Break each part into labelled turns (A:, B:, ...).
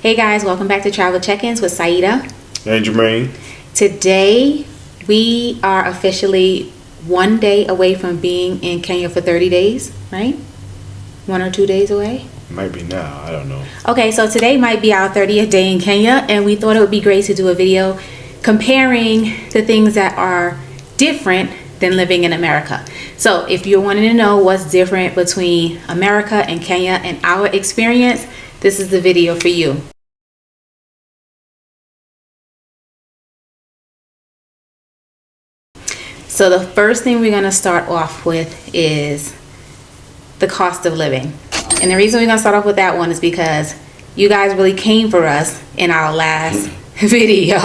A: Hey guys, welcome back to Travel Check-ins with Saida
B: and Jermaine.
A: Today we are officially 1 day away from being in Kenya for 30 days, right? 1 or 2 days away?
B: Might be now, I don't know.
A: Okay, so today might be our 30th day in Kenya, and we thought it would be great to do a video comparing the things that are different than living in America. So if you're wanting to know what's different between America and Kenya and our experience, this is the video for you. So the first thing we're going to start off with is the cost of living. And the reason we're going to start off with that one is because you guys really came for us in our last video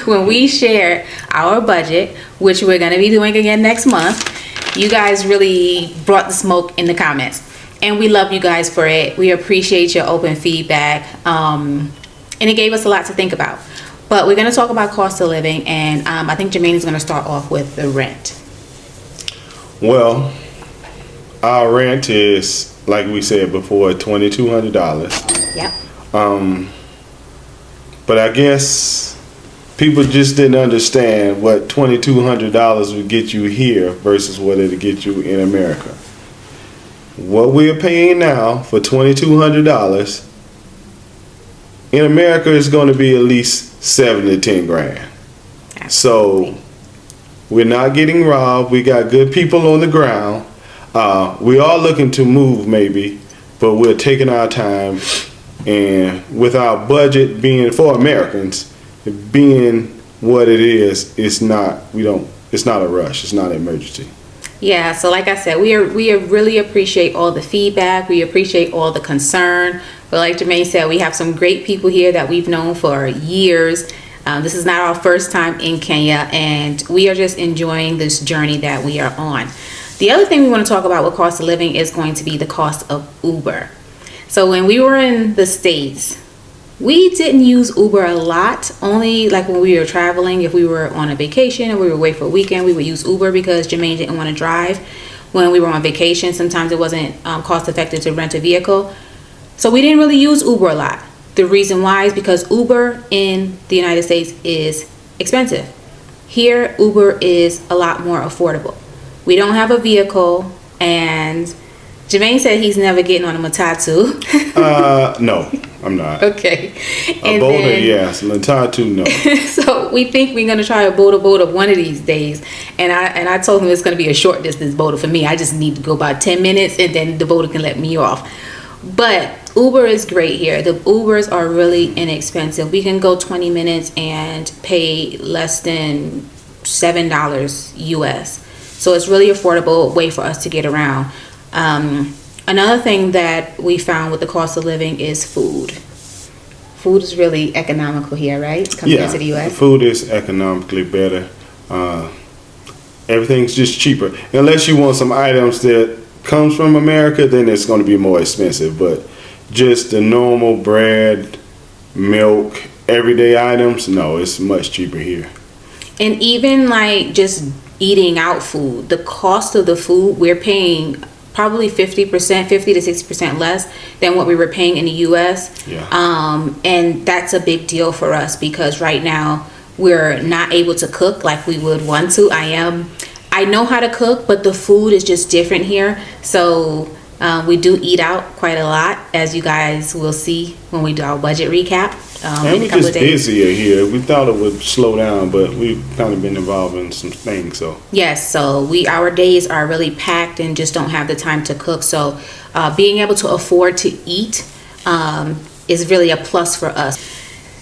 A: when we shared our budget, which we're going to be doing again next month. You guys really brought the smoke in the comments, and we love you guys for it. We appreciate your open feedback, and it gave us a lot to think about. But we're going to talk about cost of living, and I think Jermaine is going to start off with the rent.
B: Well, our rent is, like we said before, $2,200.
A: Yep.
B: But I guess people just didn't understand what $2,200 would get you here versus what it'll get you in America. What we're paying now for $2,200 in America is going to be at least 7 to 10 grand. So we're not getting robbed. We got good people on the ground. We are looking to move maybe, but we're taking our time. And with our budget being for Americans, being what it is, it's not a rush. It's not an emergency.
A: Yeah, so like I said, we really appreciate all the feedback. We appreciate all the concern. But like Jermaine said, we have some great people here that we've known for years. This is not our first time in Kenya, and we are just enjoying this journey that we are on. The other thing we want to talk about with cost of living is going to be the cost of Uber. So when we were in the States, we didn't use Uber a lot, only like when we were traveling. If we were on a vacation and we were away for a weekend, we would use Uber because Jermaine didn't want to drive when we were on vacation. Sometimes it wasn't cost effective to rent a vehicle. So we didn't really use Uber a lot. The reason why is because Uber in the United States is expensive. Here, Uber is a lot more affordable. We don't have a vehicle, and Jermaine said he's never getting on a matatu.
B: No, I'm not.
A: Okay.
B: A boda, yes. Matatu, no.
A: So we think we're gonna try a boda one of these days, and I told him it's gonna be a short distance boda for me. I just need to go about 10 minutes, and then the boda can let me off. But Uber is great here. The Ubers are really inexpensive. We can go 20 minutes and pay less than $7 US. So it's really affordable way for us to get around. Another thing that we found with the cost of living is food. Food is really economical here, right? Compared to the US.
B: Food is economically better. Everything's just cheaper. Unless you want some items that comes from America, then it's going to be more expensive. But just the normal bread, milk, everyday items, no, it's much cheaper here.
A: And even like just eating out food, the cost of the food, we're paying probably 50% to 60% less than what we were paying in the US.
B: Yeah.
A: And that's a big deal for us because right now we're not able to cook like we would want to. I know how to cook, but the food is just different here. So we do eat out quite a lot, as you guys will see when we do our budget recap.
B: And we're just busier here. We thought it would slow down, but we've kind of been involved in some things. So
A: yes, so our days are really packed and just don't have the time to cook. So being able to afford to eat is really a plus for us.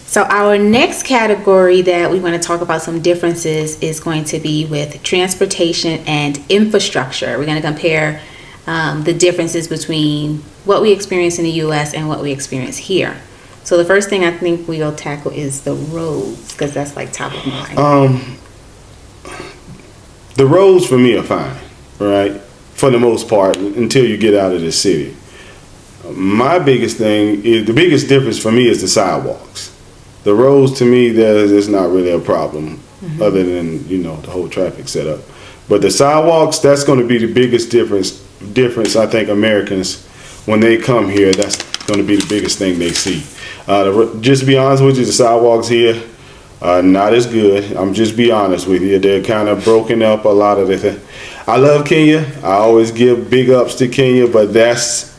A: So our next category that we want to talk about some differences is going to be with transportation and infrastructure. We're going to compare the differences between what we experience in the U.S. and what we experience here. So the first thing I think we'll tackle is the roads, because that's like top of mind.
B: The roads for me are fine, right? For the most part, until you get out of the city. My biggest thing is, the biggest difference for me is the sidewalks. The roads, to me, there's not really a problem, other than, the whole traffic setup. But the sidewalks, that's going to be the biggest difference I think Americans, when they come here, that's going to be the biggest thing they see. Just to be honest with you, the sidewalks here are not as good. I'm just be honest with you. They're kind of broken up, a lot of the I love Kenya. I always give big ups to Kenya, but that's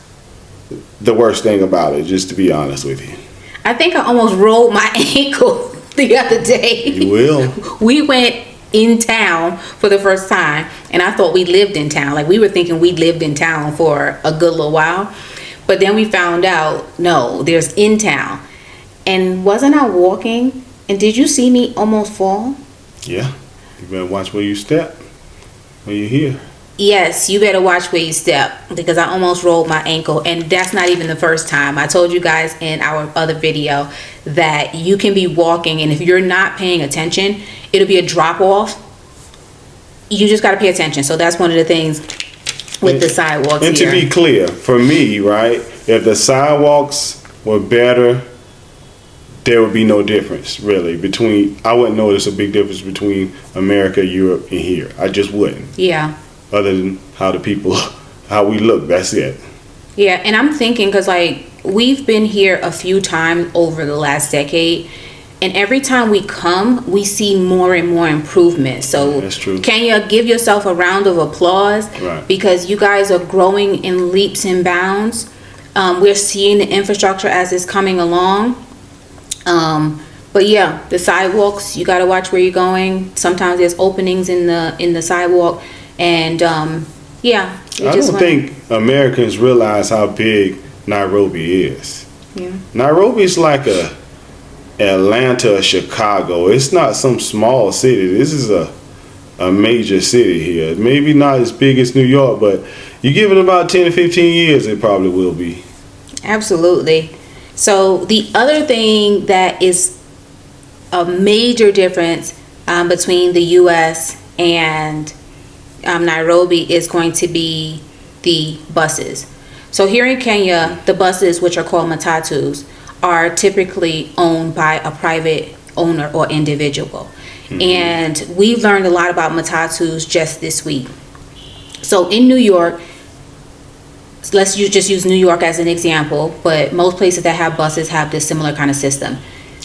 B: the worst thing about it, just to be honest with you.
A: I think I almost rolled my ankle the other day.
B: You will.
A: We went in town for the first time, and I thought we lived in town. Like, we were thinking we lived in town for a good little while, but then we found out, no, there's in town. And wasn't I walking, and did you see me almost fall?
B: Yeah. You better watch where you step when you're here.
A: Yes, you better watch where you step, because I almost rolled my ankle, and that's not even the first time. I told you guys in our other video that you can be walking, and if you're not paying attention, it'll be a drop off. You just got to pay attention. So that's one of the things with the sidewalks
B: and
A: here.
B: to be clear, for me, right, if the sidewalks were better, there would be no difference really between, I wouldn't notice a big difference between America, Europe, and here. I just wouldn't.
A: Yeah.
B: Other than how the people, how we look, that's it.
A: Yeah, and I'm thinking, because like we've been here a few times over the last decade, and every time we come, we see more and more improvement. So
B: that's true.
A: Can you give yourself a round of applause?
B: Right.
A: Because you guys are growing in leaps and bounds. We're seeing the infrastructure as it's coming along. But yeah, the sidewalks, you got to watch where you're going. Sometimes there's openings in the sidewalk, and yeah.
B: I don't think Americans realize how big Nairobi is.
A: Yeah.
B: Nairobi is like a Atlanta or Chicago. It's not some small city. This is a major city here. Maybe not as big as New York, but you give it about 10 to 15 years, it probably will be.
A: Absolutely. So the other thing that is a major difference between the U.S. and Nairobi is going to be the buses. So here in Kenya, the buses, which are called matatus, are typically owned by a private owner or individual. Mm-hmm. And we've learned a lot about matatus just this week. So in New York, let's just use New York as an example, but most places that have buses have this similar kind of system.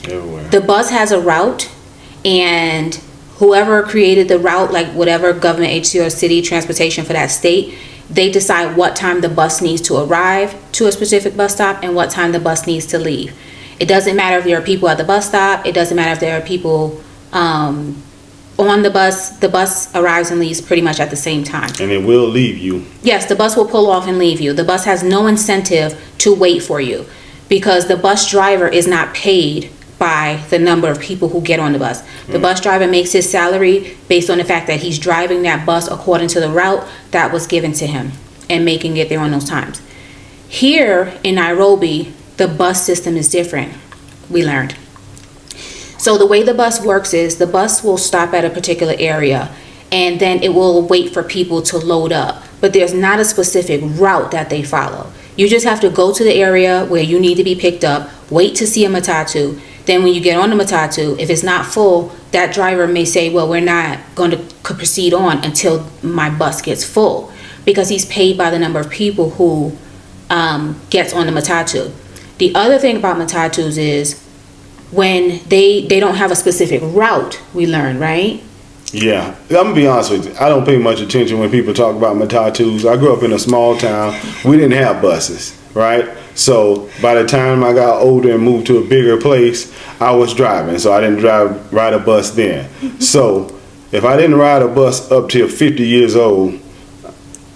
B: Everywhere.
A: The bus has a route, and whoever created the route, like whatever government agency or city transportation for that state, they decide what time the bus needs to arrive to a specific bus stop and what time the bus needs to leave. It doesn't matter if there are people at the bus stop. It doesn't matter if there are people on the bus. The bus arrives and leaves pretty much at the same time.
B: And it will leave you.
A: Yes, the bus will pull off and leave you. The bus has no incentive to wait for you, because the bus driver is not paid by the number of people who get on the bus. The bus driver makes his salary based on the fact that he's driving that bus according to the route that was given to him and making it there on those times. Here in Nairobi, the bus system is different, we learned. So the way the bus works is the bus will stop at a particular area, and then it will wait for people to load up. But there's not a specific route that they follow. You just have to go to the area where you need to be picked up, wait to see a matatu. Then when you get on the matatu, if it's not full, that driver may say, well, we're not going to proceed on until my bus gets full, because he's paid by the number of people who gets on the matatu. The other thing about matatus is when they don't have a specific route, we learn, right?
B: Yeah, I'm gonna be honest with you. I don't pay much attention when people talk about matatus. I grew up in a small town. We didn't have buses, right? So by the time I got older and moved to a bigger place, I was driving. So I didn't ride a bus then. So if I didn't ride a bus up till 50 years old,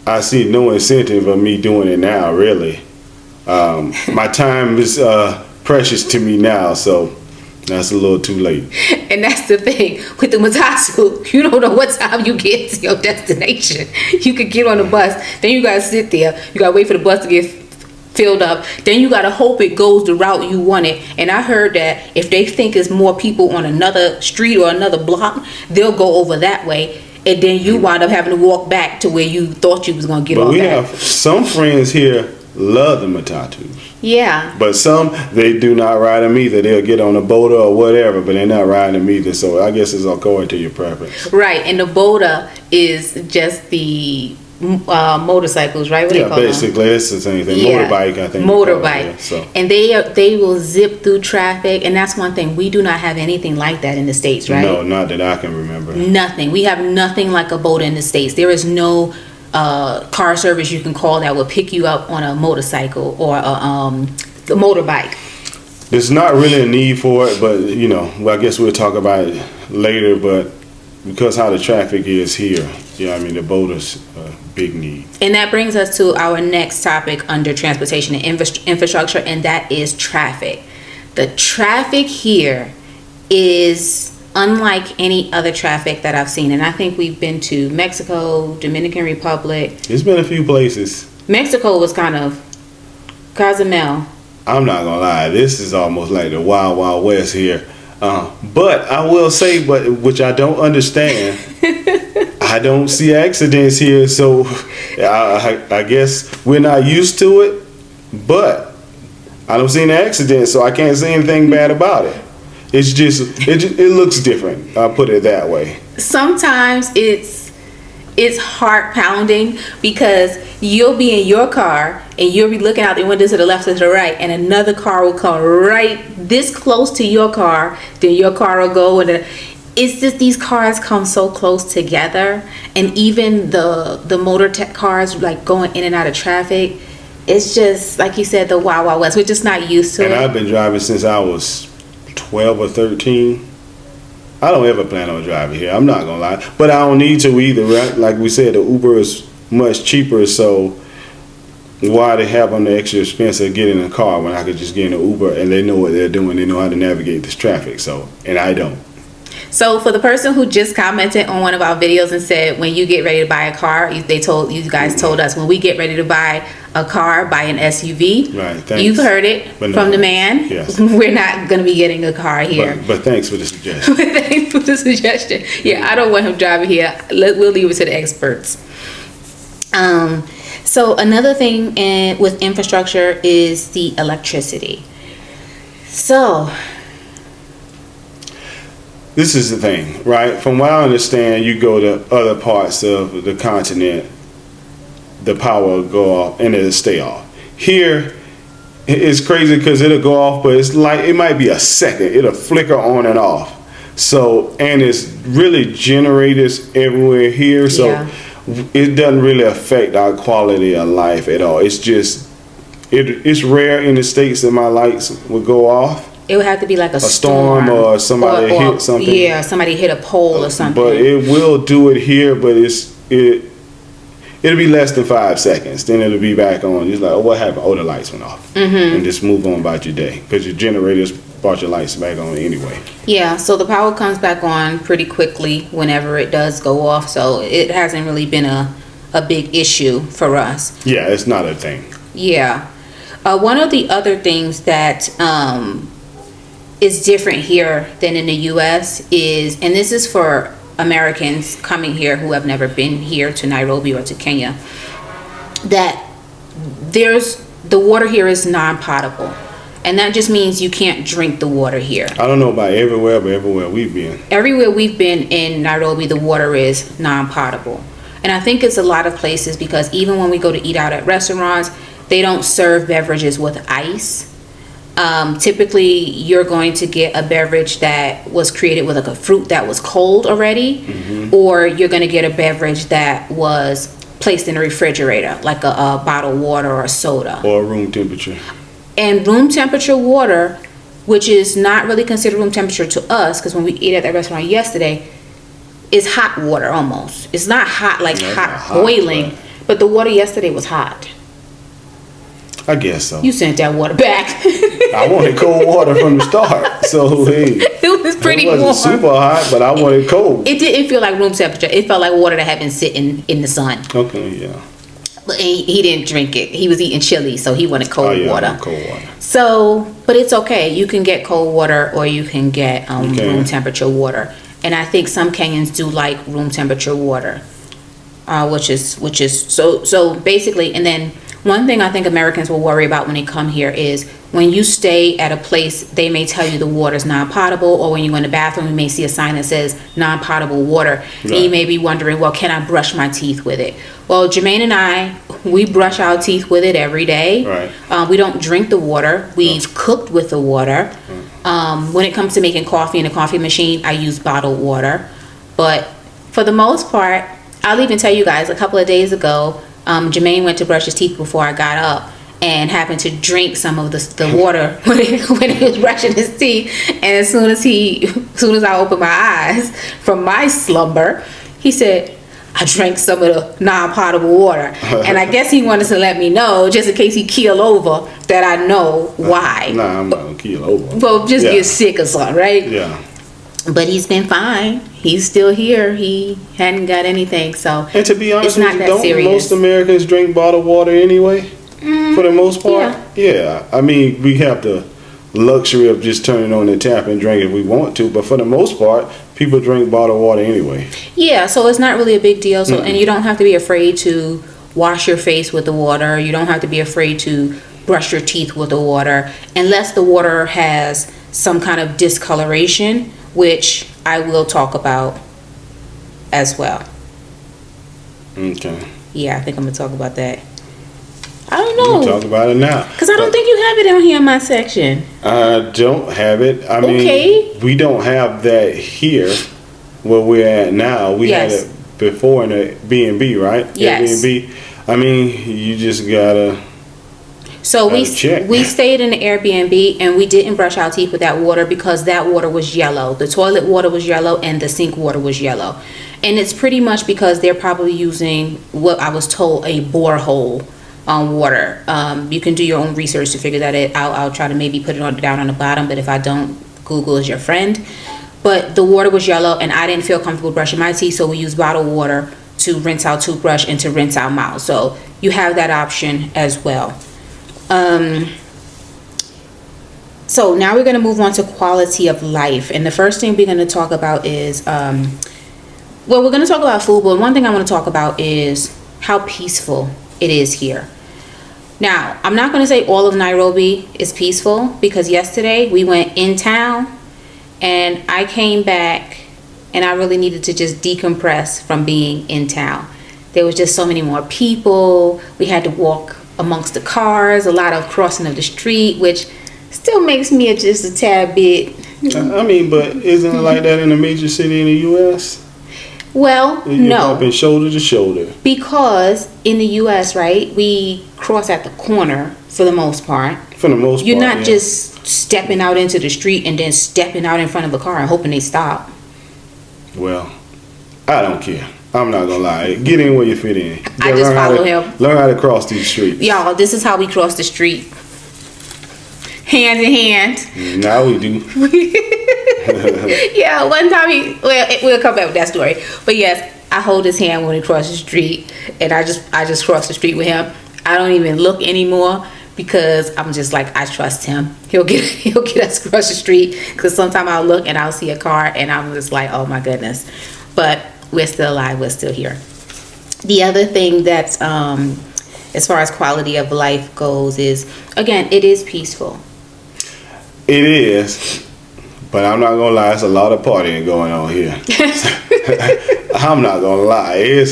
B: I see no incentive of me doing it now, really. My time is precious to me now, so that's a little too late.
A: And that's the thing with the matatu. You don't know what time you get to your destination. You could get on the bus, then you gotta sit there. You gotta wait for the bus to get filled up. Then you gotta hope it goes the route you want it. And I heard that if they think there's more people on another street or another block, they'll go over that way. And then you wind up having to walk back to where you thought you was gonna get on.
B: But we have some friends here love the matatus.
A: Yeah.
B: But some, they do not ride them either. They'll get on a boda or whatever, but they're not riding them either. So I guess it's according to your preference.
A: Right. And the boda is just the motorcycles, right? What do you
B: Yeah,
A: call them?
B: basically it's the same thing.
A: Yeah.
B: Motorbike, I think. they call it,
A: Motorbike.
B: yeah, so.
A: And they will zip through traffic, and that's one thing. We do not have anything like that in the States, right?
B: No, not that I can remember.
A: Nothing. We have nothing like a boat in the States. There is no car service you can call that will pick you up on a motorcycle or the motorbike.
B: There's not really a need for it, but you know, well, I guess we'll talk about it later. But because how the traffic is here, yeah, I mean the boat is a big need.
A: And that brings us to our next topic under transportation and infrastructure, and that is traffic. The traffic here is unlike any other traffic that I've seen, and I think we've been to Mexico, Dominican Republic.
B: There's been a few places.
A: Mexico was kind of Cozumel.
B: I'm not gonna lie, this is almost like the Wild Wild West here. But I will say, which I don't understand, I don't see accidents here, so I guess we're not used to it. But I don't see any accidents, so I can't say anything bad about it. It's just it looks different. I'll put it that way.
A: Sometimes it's heart pounding because you'll be in your car and you'll be looking out the window to the left or to the right, and another car will come right this close to your car, then your car will go, and it's just these cars come so close together, and even the motor cars like going in and out of traffic. It's just like you said, the Wild Wild West. We're just not used to it.
B: And I've been driving since I was 12 or 13. I don't ever plan on driving here. I'm not gonna lie, but I don't need to either. Right? Like we said, the Uber is much cheaper, so why they have on the extra expense of getting in a car when I could just get in an Uber and they know what they're doing. They know how to navigate this traffic. So, and I don't.
A: So for the person who just commented on one of our videos and said, when you get ready to buy a car, you guys told us when we get ready to buy a car, buy an SUV.
B: Right. Thanks.
A: You've heard it from the man.
B: Yes.
A: We're not going to be getting a car here.
B: But thanks for the suggestion.
A: Thanks for the suggestion. Yeah, I don't want him driving here. We'll leave it to the experts. So another thing with infrastructure is the electricity. So
B: this is the thing, right? From what I understand, you go to other parts of the continent, the power will go off and it'll stay off. Here, it's crazy because it'll go off, but it's like it might be a second. It'll flicker on and off. So, and it's really generators everywhere here. So
A: yeah.
B: It doesn't really affect our quality of life at all. It's just, it's rare in the States that my lights would go off.
A: It would have to be like a
B: storm or somebody hit something.
A: Yeah, somebody hit a pole or something.
B: But it will do it here, but it'll be less than 5 seconds. Then it'll be back on. It's like, oh, what happened? Oh, the lights went off. Mm-hmm. And just move on about your day. Because your generators brought your lights back on anyway.
A: Yeah, so the power comes back on pretty quickly whenever it does go off. So it hasn't really been a big issue for us.
B: Yeah, it's not a thing.
A: Yeah. One of the other things that is different here than in the U.S. is, and this is for Americans coming here who have never been here to Nairobi or to Kenya, that the water here is non-potable. And that just means you can't drink the water here.
B: I don't know about everywhere, but everywhere we've been.
A: Everywhere we've been in Nairobi, the water is non-potable. And I think it's a lot of places because even when we go to eat out at restaurants, they don't serve beverages with ice. Typically, you're going to get a beverage that was created with like a fruit that was cold already, mm-hmm. or you're going to get a beverage that was placed in a refrigerator, like a bottled water or a soda.
B: Or room temperature.
A: And room temperature water, which is not really considered room temperature to us, because when we ate at that restaurant yesterday, is hot water almost. It's not hot like hot boiling, but the water yesterday was hot.
B: I guess so.
A: You sent that water back.
B: I wanted cold water from the start, so hey,
A: it was pretty warm.
B: It wasn't super hot, but I wanted cold.
A: It didn't feel like room temperature. It felt like water that had been sitting in the sun.
B: Okay, yeah.
A: But he didn't drink it. He was eating chili, so he wanted cold water.
B: Cold water.
A: So, but it's okay. You can get cold water, or you can get room temperature water. And I think some Kenyans do like room temperature water, which is so basically. And then one thing I think Americans will worry about when they come here is when you stay at a place, they may tell you the water is non-potable, or when you go in the bathroom, you may see a sign that says non-potable water. And you may be wondering, well, can I brush my teeth with it? Well, Jermaine and I, we brush our teeth with it every day.
B: Right.
A: We don't drink the water. We've cooked with the water. When it comes to making coffee in a coffee machine, I use bottled water. But for the most part, I'll even tell you guys, a couple of days ago, Jermaine went to brush his teeth before I got up and happened to drink some of the water when he was brushing his teeth. And as soon as I opened my eyes from my slumber, he said, I drank some of the non-potable water. And I guess he wanted to let me know, just in case he keel over, that I know why.
B: Nah, I'm not gonna keel over.
A: Well, just get sick or something, right?
B: Yeah.
A: But he's been fine. He's still here. He hadn't got anything. So
B: And to be honest
A: it's
B: with
A: not
B: you,
A: that
B: don't
A: serious.
B: most Americans drink bottled water anyway? For the most part? Yeah. I mean, we have the luxury of just turning on the tap and drink if we want to, but for the most part, people drink bottled water anyway.
A: Yeah, so it's not really a big deal. So and you don't have to be afraid to wash your face with the water. You don't have to be afraid to brush your teeth with the water, unless the water has some kind of discoloration, which I will talk about as well.
B: Okay.
A: Yeah, I think I'm gonna talk about that. I don't
B: We can
A: know,
B: talk about it now.
A: because I don't think you have it on here in my section.
B: I don't have it. I mean,
A: Okay.
B: we don't have that here where we're at now. We had
A: Yes.
B: it before in the B&B, right?
A: Yes.
B: Airbnb. I mean, you just gotta.
A: So we
B: Gotta check.
A: we stayed in the Airbnb and we didn't brush our teeth with that water because that water was yellow. The toilet water was yellow and the sink water was yellow. And it's pretty much because they're probably using what I was told a borehole water. You can do your own research to figure that out. I'll try to maybe put it down on the bottom, but if I don't, Google is your friend. But the water was yellow and I didn't feel comfortable brushing my teeth, so we used bottled water to rinse our toothbrush and to rinse our mouth. So you have that option as well. So now we're going to move on to quality of life. And the first thing we're going to talk about is, well, we're going to talk about food, but one thing I want to talk about is how peaceful it is here. Now, I'm not going to say all of Nairobi is peaceful, because yesterday we went in town and I came back and I really needed to just decompress from being in town. There was just so many more people. We had to walk amongst the cars, a lot of crossing of the street, which still makes me just a tad bit.
B: I mean, but isn't it like that in a major city in the U.S.?
A: Well,
B: You're
A: no,
B: hopping shoulder to shoulder.
A: because in the U.S., right, we cross at the corner for the most part.
B: For the most
A: You're
B: part,
A: not just stepping out into the street and then stepping out in front of a car and hoping they stop.
B: Well, I don't care. I'm not gonna lie. Get in where you fit in.
A: I just follow him.
B: Learn how to cross these streets.
A: Y'all, this is how we cross the street. Hand in hand.
B: Now we do.
A: Yeah, one time we'll come back with that story. But yes, I hold his hand when we cross the street, and I just cross the street with him. I don't even look anymore, because I'm just like, I trust him. He'll get us across the street, because sometimes I'll look and I'll see a car and I'm just like, oh my goodness. But we're still alive, we're still here. The other thing that's as far as quality of life goes is, again, it is peaceful.
B: It is, but I'm not gonna lie. It's a lot of partying going on here. I'm not gonna lie.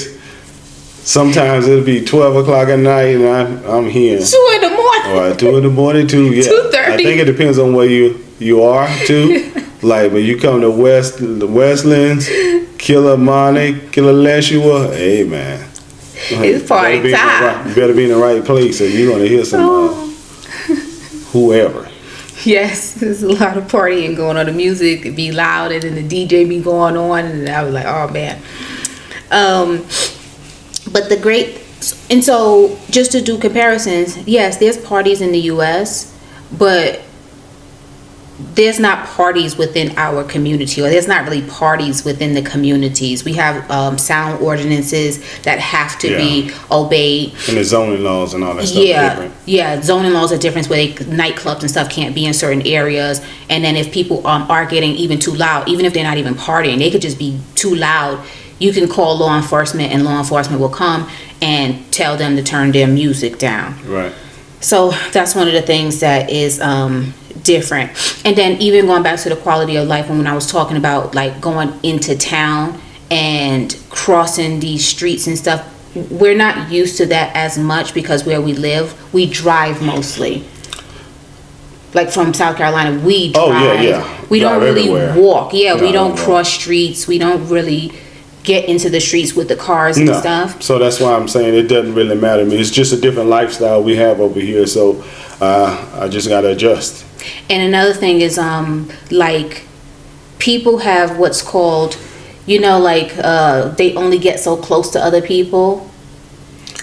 B: Sometimes it'll be 12 o'clock at night and I'm here.
A: 2 in the morning.
B: Or 2 in the morning too. Yeah.
A: 2:30.
B: I think it depends on where you are too. Like when you come to the Westlands, Killer Monte, Killer Leshua, hey man.
A: It's party time.
B: You better be in the right place if you're gonna hear some whoever.
A: Yes, there's a lot of partying going on. The music be loud and then the DJ be going on, and I was like, oh man. But and so just to do comparisons, yes, there's parties in the US, but there's not parties within our community, or there's not really parties within the communities. We have sound ordinances that have to be obeyed.
B: And the zoning laws and all that stuff are different.
A: Yeah, zoning laws are different, where nightclubs and stuff can't be in certain areas. And then if people are getting even too loud, even if they're not even partying, they could just be too loud, you can call law enforcement and law enforcement will come and tell them to turn their music down.
B: Right.
A: So that's one of the things that is different. And then even going back to the quality of life, when I was talking about like going into town and crossing these streets and stuff, we're not used to that as much because where we live, we drive mostly. Like from South Carolina, we drive.
B: Oh, yeah.
A: We
B: Drive
A: don't really
B: everywhere.
A: walk. Yeah, we
B: No,
A: don't
B: no.
A: cross streets. We don't really get into the streets with the cars and
B: No.
A: stuff.
B: So that's why I'm saying it doesn't really matter to me. It's just a different lifestyle we have over here. So I just got to adjust.
A: And another thing is, like, people have what's called, like, they only get so close to other people.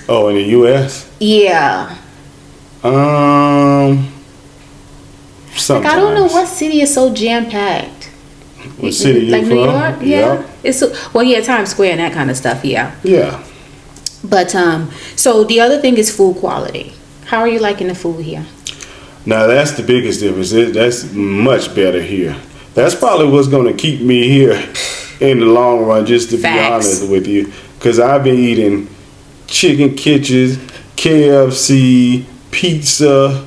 B: Oh, in the U.S.?
A: Yeah.
B: Sometimes.
A: Like, I don't know what city is so jam-packed.
B: What city you
A: like
B: from?
A: New York? Yeah. It's well, yeah, Times Square and that kind of stuff, yeah.
B: Yeah.
A: But, so the other thing is food quality. How are you liking the food here?
B: Now, that's the biggest difference. That's much better here. That's probably what's going to keep me here in the long run, just to be honest with you. Because I've been eating chicken kitchens, KFC, pizza,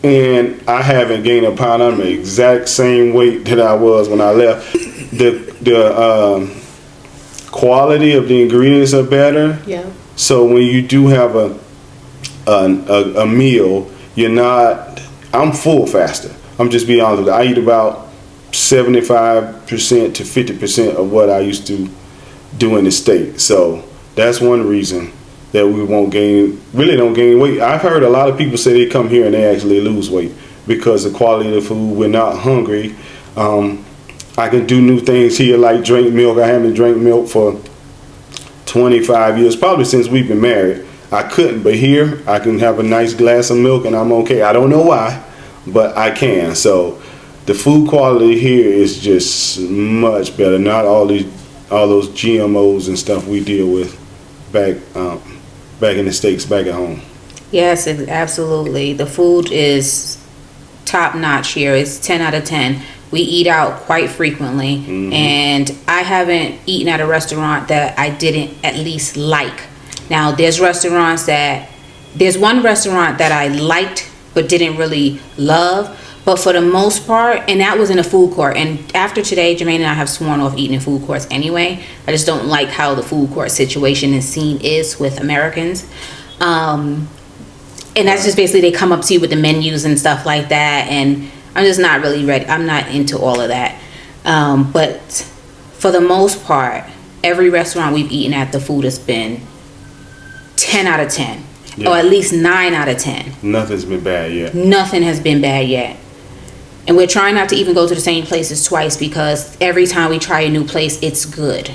B: and I haven't gained a pound. I'm the exact same weight that I was when I left. The quality of the ingredients are better.
A: Yeah. So
B: when you do have a meal, you're not. I'm full faster. I'm just being honest with you. I eat about 75% to 50% of what I used to do in the States. So that's one reason that we don't gain weight. I've heard a lot of people say they come here and they actually lose weight because the quality of the food. We're not hungry. I can do new things here like drink milk. I haven't drank milk for 25 years, probably since we've been married. I couldn't, but here I can have a nice glass of milk and I'm okay. I don't know why, but I can. So the food quality here is just much better. Not all those GMOs and stuff we deal with back in the States, back at home.
A: Yes, absolutely. The food is top notch here. It's 10 out of 10. We eat out quite frequently, and I haven't eaten at a restaurant that I didn't at least like. Now, there's one restaurant that I liked but didn't really love, but for the most part, and that was in a food court. And after today, Jermaine and I have sworn off eating in food courts anyway. I just don't like how the food court situation and scene is with Americans. And that's just basically they come up to you with the menus and stuff like that, and I'm just not really ready. I'm not into all of that. But for the most part, every restaurant we've eaten at, the food has been 10 out of 10.
B: Yeah.
A: Or at least 9 out of 10.
B: Nothing's been bad yet.
A: Nothing has been bad yet. And we're trying not to even go to the same places twice because every time we try a new place, it's good.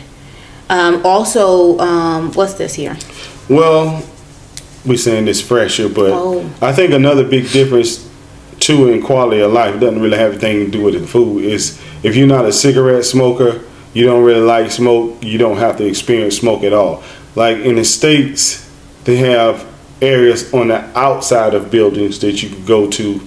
A: What's this here?
B: Well, we're saying it's fresher, but I think another big difference too in quality of life, it doesn't really have anything to do with the food, is if you're not a cigarette smoker, you don't really like smoke, you don't have to experience smoke at all. Like in the States, they have areas on the outside of buildings that you could go to.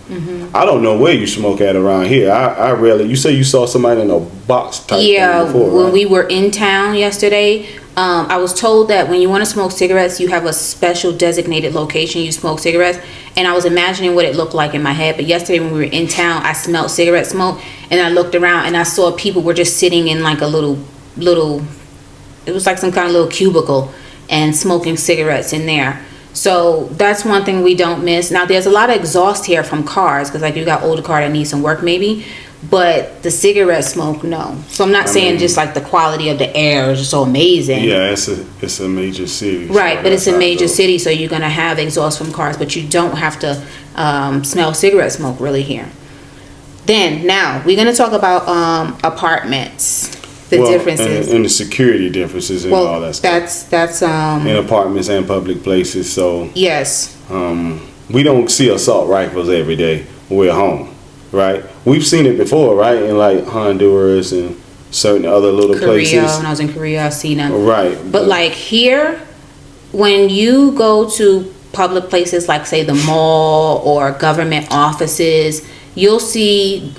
B: I don't know where you smoke at around here. I rarely. You say you saw somebody in a box type thing before,
A: when
B: right?
A: we were in town yesterday, I was told that when you want to smoke cigarettes, you have a special designated location you smoke cigarettes. And I was imagining what it looked like in my head. But yesterday when we were in town, I smelled cigarette smoke, and I looked around and I saw people were just sitting in like a little, it was like some kind of little cubicle and smoking cigarettes in there. So that's one thing we don't miss. Now there's a lot of exhaust here from cars because like you got older car that needs some work maybe, but the cigarette smoke, no. So I'm not saying just like the quality of the air is so amazing.
B: Yeah, it's a major city.
A: Right,
B: so
A: but it's a major
B: city.
A: city, so you're gonna have exhaust from cars, but you don't have to smell cigarette smoke really here. Then now we're gonna talk about apartments. The differences
B: and the security differences and all that stuff.
A: That's
B: in apartments and public places. So
A: yes,
B: we don't see assault rifles every day when we're home, right? We've seen it before, right? In like Honduras and certain other little places.
A: When I was in Korea, I've seen them.
B: Right,
A: but like here, when you go to public places like say the mall or government offices, you'll see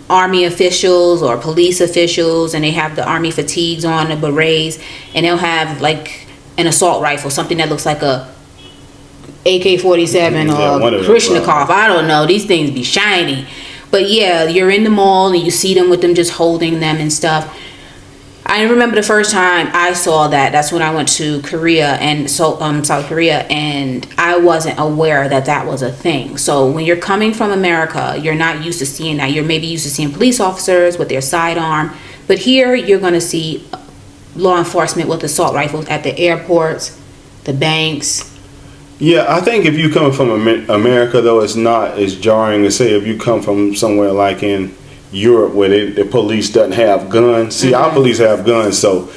A: army officials or police officials, and they have the army fatigues on, the berets, and they'll have like an assault rifle, something that looks like a AK-47
B: Yeah, one
A: or
B: of those,
A: Krishnikov. I don't know. These things be shiny. But yeah, you're in the mall and you see them with them just holding them and stuff. I remember the first time I saw that. That's when I went to Korea and South Korea, and I wasn't aware that that was a thing. So when you're coming from America, you're not used to seeing that. You're maybe used to seeing police officers with their sidearm, but here you're going to see law enforcement with assault rifles at the airports, the banks.
B: Yeah, I think if you come from America, though, it's not as jarring as say if you come from somewhere like in Europe where the police doesn't have guns. See, our police have guns, so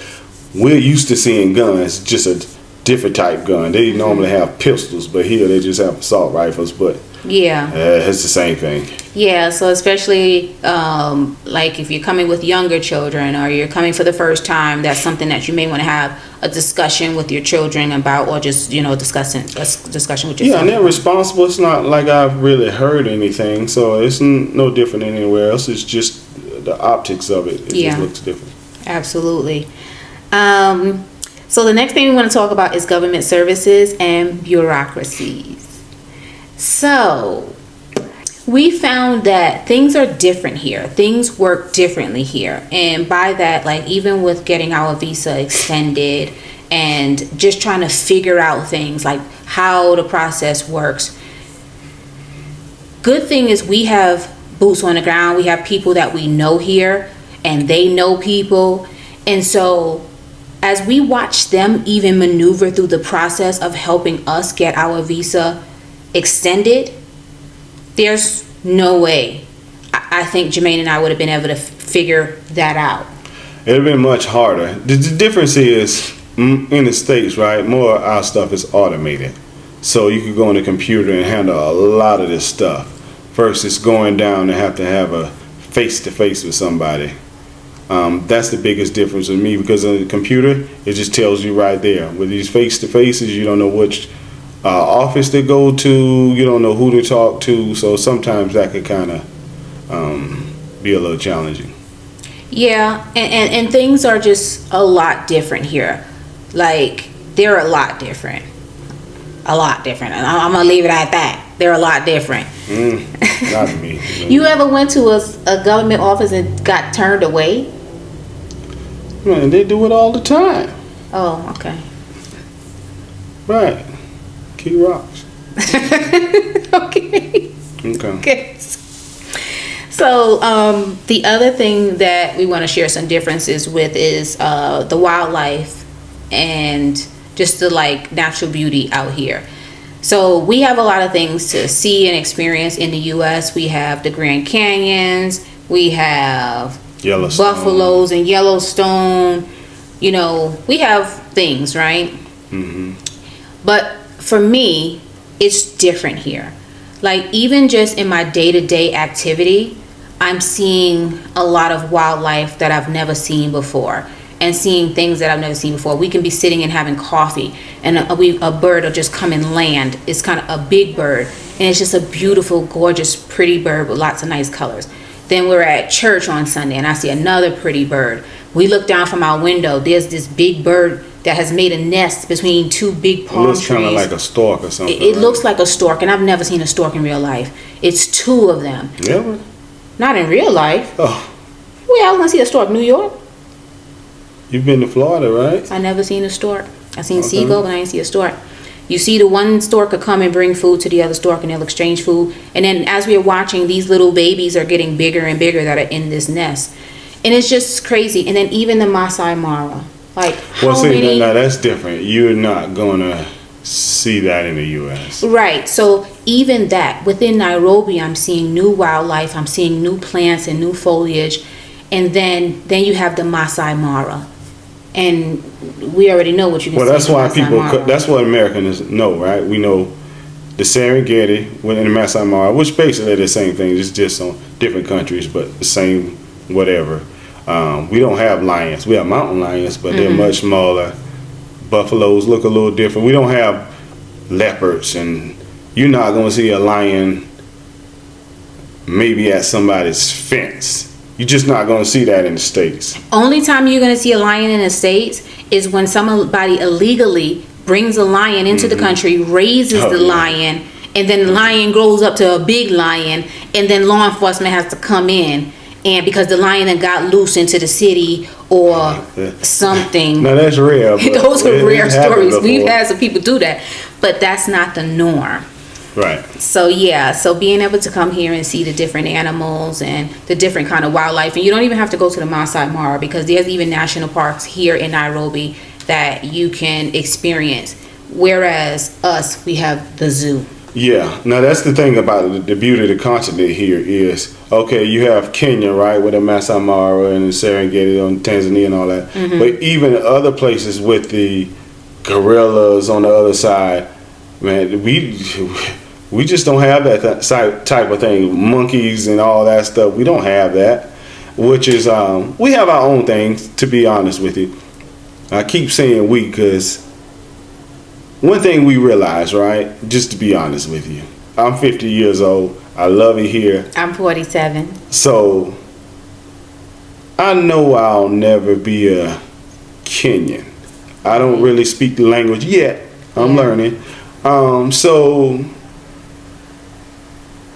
B: we're used to seeing guns, just a different type gun. They normally have pistols, but here they just have assault rifles. But
A: yeah,
B: it's the same thing.
A: Yeah, so especially like if you're coming with younger children or you're coming for the first time, that's something that you may want to have a discussion with your children about, or just discussion with your
B: Yeah, and they're responsible. It's not like I've really heard anything, so it's no different than anywhere else. It's just the optics of it. It just looks different.
A: Absolutely. So the next thing we want to talk about is government services and bureaucracies. So we found that things are different here. Things work differently here. And by that, like even with getting our visa extended and just trying to figure out things like how the process works. Good thing is we have boots on the ground. We have people that we know here and they know people. And so as we watch them even maneuver through the process of helping us get our visa extended, there's no way I think Jermaine and I would have been able to figure that out.
B: It would have been much harder. The difference is in the States, right? More of our stuff is automated. So you could go on the computer and handle a lot of this stuff. First, it's going down and have to have a face-to-face with somebody. That's the biggest difference with me, because on the computer, it just tells you right there. With these face-to-faces, you don't know which office to go to, you don't know who to talk to, so sometimes that could kind of be a little challenging.
A: Yeah, and things are just a lot different here. Like, they're a lot different. A lot different. And I'm going to leave it at that. They're a lot different.
B: Not me.
A: You ever went to a government office and got turned away?
B: Man, they do it all the time.
A: Oh, okay.
B: Right. Key rocks.
A: Okay.
B: Okay.
A: So the other thing that we want to share some differences with is the wildlife and just the like natural beauty out here. So we have a lot of things to see and experience in the U.S. We have the Grand Canyons. We have buffaloes in Yellowstone. You know, we have things, right? Mm-hmm. But for me, it's different here. Like even just in my day-to-day activity, I'm seeing a lot of wildlife that I've never seen before, and seeing things that I've never seen before. We can be sitting and having coffee, and a bird will just come and land. It's kind of a big bird, and it's just a beautiful, gorgeous, pretty bird with lots of nice colors. Then we're at church on Sunday, and I see another pretty bird. We look down from our window. There's this big bird that has made a nest between two big palm trees.
B: It looks kind of like a stork or something.
A: It looks like a stork, and I've never seen a stork in real life. It's two of them.
B: Never?
A: Not in real life.
B: Oh.
A: Where I want to see a stork? New York?
B: You've been to Florida, right?
A: I never seen a stork. I seen seagull, but I didn't see a stork. You see, the one stork could come and bring food to the other stork, and they'll exchange food. And then as we're watching, these little babies are getting bigger and bigger that are in this nest. And it's just crazy. And then even the Masai Mara. Like,
B: now that's different. You're not going to see that in the U.S.
A: Right. So even that, within Nairobi, I'm seeing new wildlife. I'm seeing new plants and new foliage. And then you have the Masai Mara. And we already know what you can see.
B: Well, that's why that's what Americans know, right? We know the Serengeti and the Masai Mara, which basically are the same thing. It's just on different countries, but the same whatever. We don't have lions. We have mountain lions, but they're much smaller. Buffaloes look a little different. We don't have leopards, and you're not going to see a lion maybe at somebody's fence. You're just not going to see that in the States.
A: Only time you're going to see a lion in the States is when somebody illegally brings a lion into the country, raises the lion, and then the lion grows up to a big lion, and then law enforcement has to come in, and because the lion then got loose into the city or something.
B: Now that's rare.
A: Those are rare stories. We've had some people do that, but that's not the norm.
B: Right.
A: So yeah, so being able to come here and see the different animals and the different kind of wildlife, and you don't even have to go to the Masai Mara, because there's even national parks here in Nairobi that you can experience, whereas us, we have the zoo.
B: Yeah. Now that's the thing about the beauty of the continent here is, okay, you have Kenya, right, with the Masai Mara and the Serengeti on Tanzania and all that, but even other places with the gorillas on the other side, man, we just don't have that type of thing. Monkeys and all that stuff, we don't have that. Which is, we have our own things, to be honest with you. I keep saying we because one thing we realize, right, just to be honest with you, I'm 50 years old. I love it here.
A: I'm 47.
B: So I know I'll never be a Kenyan. I don't really speak the language yet. I'm learning. So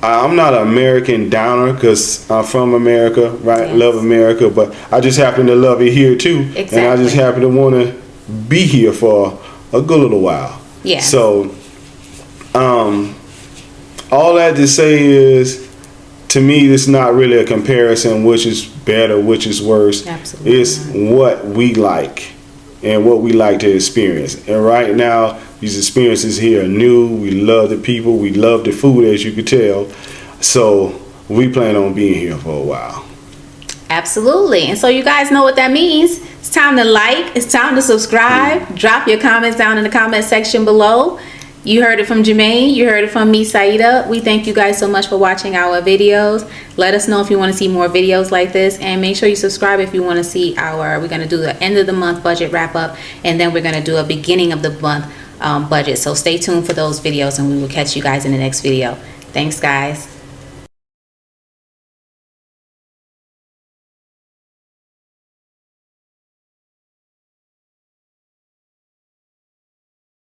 B: I'm not an American downer because I'm from America, right?
A: Yes.
B: Love America, but I just happen to love it here too.
A: Exactly.
B: And I just happen to want to be here for a good little while.
A: Yeah.
B: So, all that to say is, to me, it's not really a comparison which is better, which is worse.
A: Absolutely.
B: It's what we like and what we like to experience. And right now, these experiences here are new. We love the people. We love the food, as you could tell. So we plan on being here for a while.
A: Absolutely. And so you guys know what that means. It's time to like. It's time to subscribe. Drop your comments down in the comment section below. You heard it from Jermaine. You heard it from me, Saida. We thank you guys so much for watching our videos. Let us know if you want to see more videos like this, and make sure you subscribe if you want to see we're going to do the end of the month budget wrap up, and then we're going to do a beginning of the month budget. So stay tuned for those videos, and we will catch you guys in the next video. Thanks, guys.